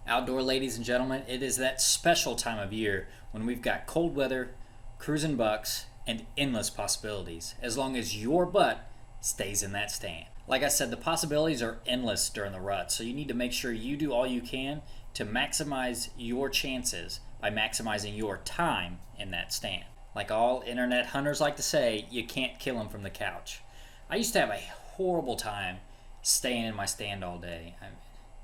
Outdoor ladies and gentlemen, it is that special time of year when we've got cold weather, cruising bucks, and endless possibilities, as long as your butt stays in that stand. Like I said, the possibilities are endless during the rut, so you need to make sure you do all you can to maximize your chances by maximizing your time in that stand. Like all internet hunters like to say, you can't kill them from the couch. I used to have a horrible time staying in my stand all day.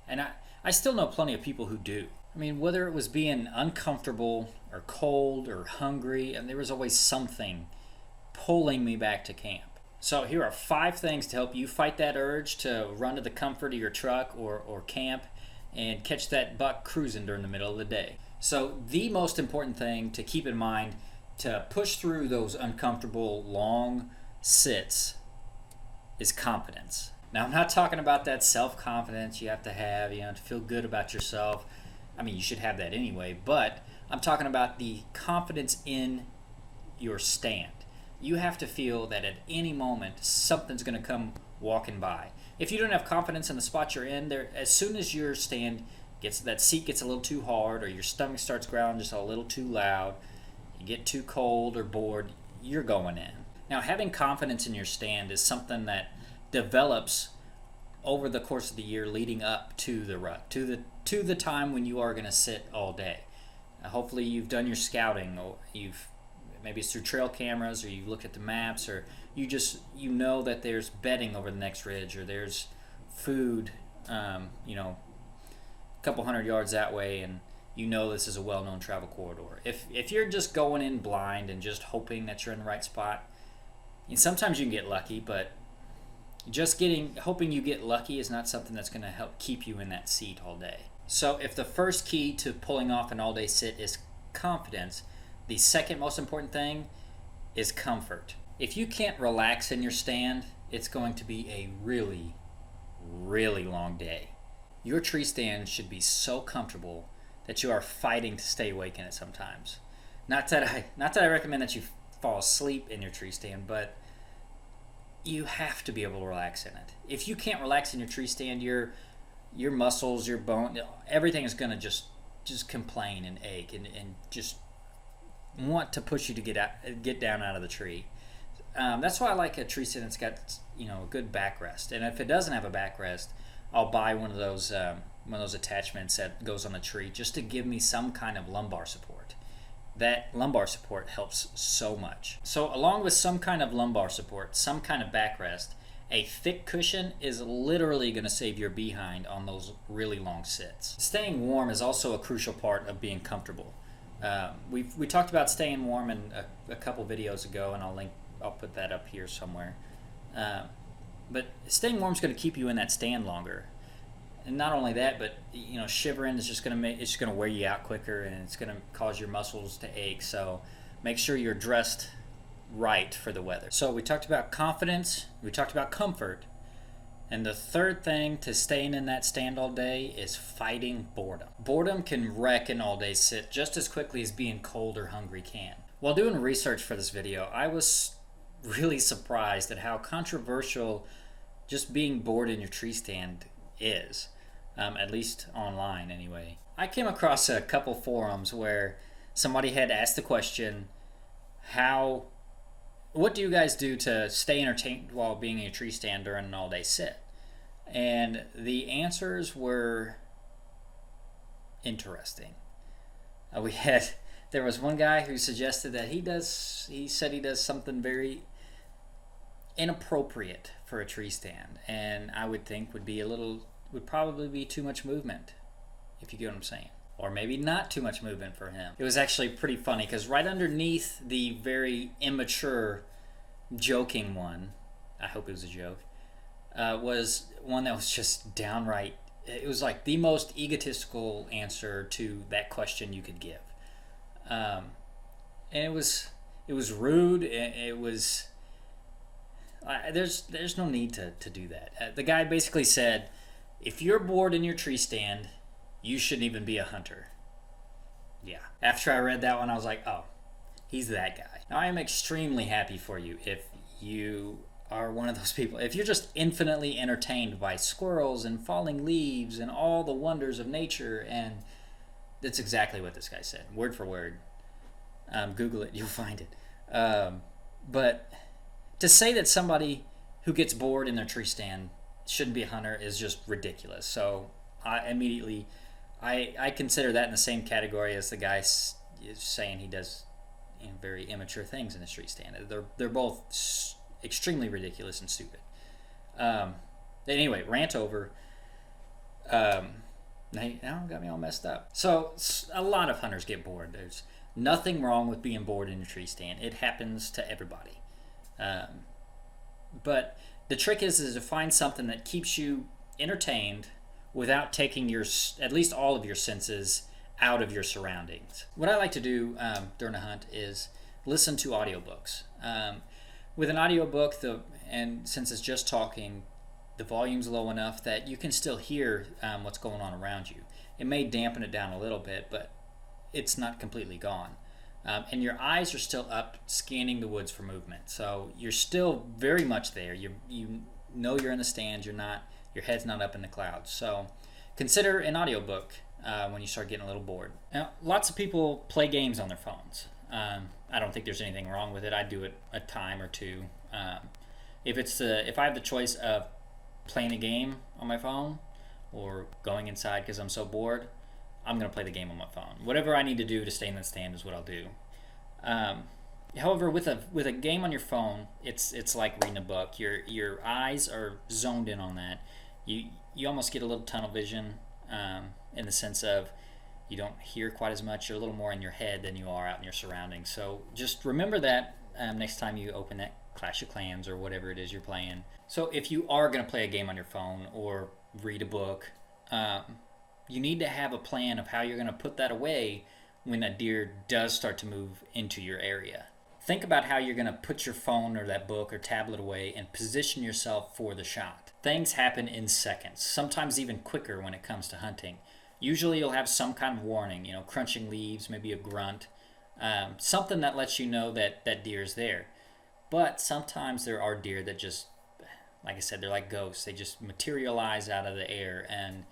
I still know plenty of people who do. I mean, whether it was being uncomfortable or cold or hungry, and there was always something pulling me back to camp. So here are 5 things to help you fight that urge to run to the comfort of your truck or camp and catch that buck cruising during the middle of the day. So the most important thing to keep in mind to push through those uncomfortable long sits is confidence. Now, I'm not talking about that self-confidence you have to have, to feel good about yourself. I mean, you should have that anyway, but I'm talking about the confidence in your stand. You have to feel that at any moment, something's going to come walking by. If you don't have confidence in the spot you're in, there, as soon as your stand that seat gets a little too hard, or your stomach starts growling just a little too loud, you get too cold or bored, you're going in. Now, having confidence in your stand is something that develops over the course of the year leading up to the rut, to the time when you are going to sit all day. Hopefully you've done your scouting, or maybe it's through trail cameras, or you look at the maps, or you know that there's bedding over the next ridge, or there's food a couple hundred yards that way, and you know this is a well-known travel corridor. If you're just going in blind and just hoping that you're in the right spot, sometimes you can get lucky, but hoping you get lucky is not something that's going to help keep you in that seat all day. So if the first key to pulling off an all-day sit is confidence, the second most important thing is comfort. If you can't relax in your stand, it's going to be a really, really long day. Your tree stand should be so comfortable that you are fighting to stay awake in it sometimes. Not that I recommend that you fall asleep in your tree stand, but you have to be able to relax in it. If you can't relax in your tree stand, your muscles, your bone, everything is going to just complain and ache and just want to push you to get down out of the tree. That's why I like a tree stand that's got a good backrest. And if it doesn't have a backrest, I'll buy one of those attachments that goes on the tree just to give me some kind of lumbar support. That lumbar support helps so much. So along with some kind of lumbar support, some kind of backrest, a thick cushion is literally going to save your behind on those really long sits. Staying warm is also a crucial part of being comfortable. We talked about staying warm in a couple videos ago, and I'll put that up here somewhere. But staying warm is going to keep you in that stand longer. And not only that, but shivering is just going to wear you out quicker, and it's going to cause your muscles to ache. So make sure you're dressed right for the weather. So we talked about confidence, we talked about comfort, and the third thing to staying in that stand all day is fighting boredom. Boredom can wreck an all-day sit just as quickly as being cold or hungry can. While doing research for this video, I was really surprised at how controversial just being bored in your tree stand is. At least online anyway. I came across a couple forums where somebody had asked the question, what do you guys do to stay entertained while being in a tree stand during an all-day sit? And the answers were interesting. There was one guy who suggested that he said he does something very inappropriate for a tree stand, and I would think would probably be too much movement, if you get what I'm saying. Or maybe not too much movement for him. It was actually pretty funny, because right underneath the very immature joking one, I hope it was a joke, was one that was just downright, it was like the most egotistical answer to that question you could give. And it was rude, it was, there's no need to do that. The guy basically said, if you're bored in your tree stand, you shouldn't even be a hunter. Yeah. After I read that one, I was like, oh, he's that guy. Now, I am extremely happy for you if you are one of those people, if you're just infinitely entertained by squirrels and falling leaves and all the wonders of nature, and that's exactly what this guy said, word for word. Google it, you'll find it. But to say that somebody who gets bored in their tree stand shouldn't be a hunter is just ridiculous. So I immediately, I consider that in the same category as the guy is saying he does very immature things in his tree stand. They're both extremely ridiculous and stupid. Anyway, rant over. Now got me all messed up. So a lot of hunters get bored. There's nothing wrong with being bored in a tree stand. It happens to everybody. But the trick is to find something that keeps you entertained without taking at least all of your senses out of your surroundings. What I like to do during a hunt is listen to audiobooks. With an audiobook, and since it's just talking, the volume's low enough that you can still hear what's going on around you. It may dampen it down a little bit, but it's not completely gone. And your eyes are still up scanning the woods for movement. So you're still very much there. You know you're in the stand. Your head's not up in the clouds. So consider an audiobook when you start getting a little bored. Now, lots of people play games on their phones. I don't think there's anything wrong with it. I do it a time or two. If I have the choice of playing a game on my phone or going inside because I'm so bored, I'm going to play the game on my phone. Whatever I need to do to stay in the stand is what I'll do. However, with a game on your phone, it's like reading a book. Your eyes are zoned in on that. You almost get a little tunnel vision in the sense of you don't hear quite as much. You're a little more in your head than you are out in your surroundings. So just remember that next time you open that Clash of Clans or whatever it is you're playing. So if you are going to play a game on your phone or read a book, you need to have a plan of how you're going to put that away when a deer does start to move into your area. Think about how you're going to put your phone or that book or tablet away and position yourself for the shot. Things happen in seconds, sometimes even quicker when it comes to hunting. Usually you'll have some kind of warning, crunching leaves, maybe a grunt, something that lets you know that deer is there. But sometimes there are deer that just, like I said, they're like ghosts. They just materialize out of the air, and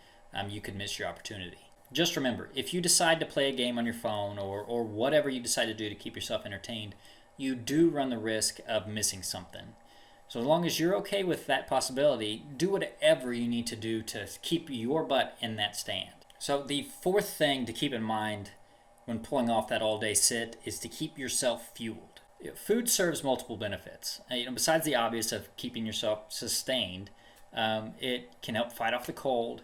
you could miss your opportunity. Just remember, if you decide to play a game on your phone or whatever you decide to do to keep yourself entertained, you do run the risk of missing something. So as long as you're okay with that possibility, do whatever you need to do to keep your butt in that stand. So the fourth thing to keep in mind when pulling off that all-day sit is to keep yourself fueled. Food serves multiple benefits. Besides the obvious of keeping yourself sustained, it can help fight off the cold,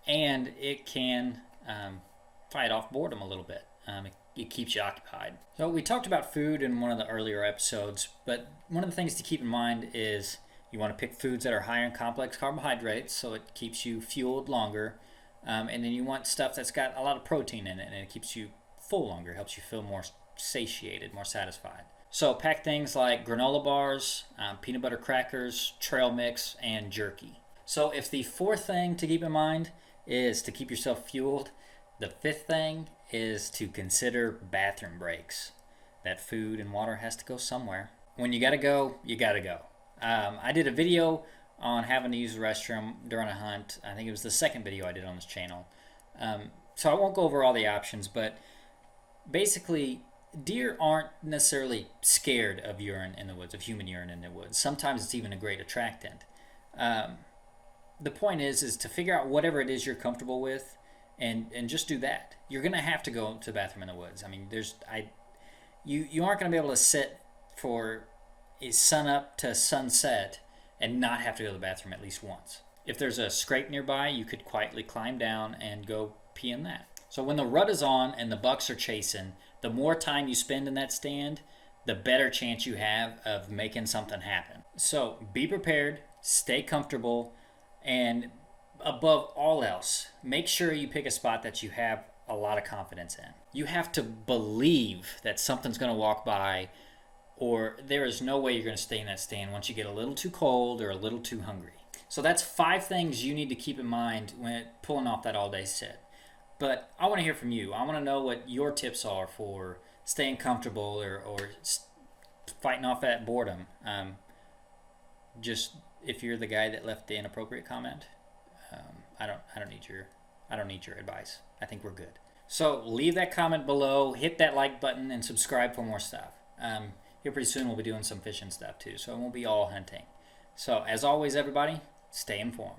and it can fight off boredom a little bit. It keeps you occupied. So we talked about food in one of the earlier episodes, but one of the things to keep in mind is you want to pick foods that are higher in complex carbohydrates, so it keeps you fueled longer. And then you want stuff that's got a lot of protein in it, and it keeps you full longer, helps you feel more satiated, more satisfied. So pack things like granola bars, peanut butter crackers, trail mix, and jerky. So if the fourth thing to keep in mind is to keep yourself fueled, the fifth thing is to consider bathroom breaks. That food and water has to go somewhere. When you gotta go, you gotta go. I did a video on having to use the restroom during a hunt. I think it was the second video I did on this channel. So I won't go over all the options, but basically, deer aren't necessarily scared of urine in the woods, of human urine in the woods. Sometimes it's even a great attractant. The point is to figure out whatever it is you're comfortable with, and just do that. You're gonna have to go to the bathroom in the woods. I mean, you aren't gonna be able to sit for a sun up to sunset and not have to go to the bathroom at least once. If there's a scrape nearby, you could quietly climb down and go pee in that. So when the rut is on and the bucks are chasing, the more time you spend in that stand, the better chance you have of making something happen. So be prepared, stay comfortable, and above all else, make sure you pick a spot that you have a lot of confidence in. You have to believe that something's going to walk by, or there is no way you're going to stay in that stand once you get a little too cold or a little too hungry. So that's 5 things you need to keep in mind when pulling off that all-day sit. But I want to hear from you. I want to know what your tips are for staying comfortable or fighting off that boredom. just if you're the guy that left the inappropriate comment, I don't need your advice. I think we're good. So leave that comment below, hit that like button, and subscribe for more stuff. Here pretty soon we'll be doing some fishing stuff too, so it won't be all hunting. So as always, everybody, stay informed.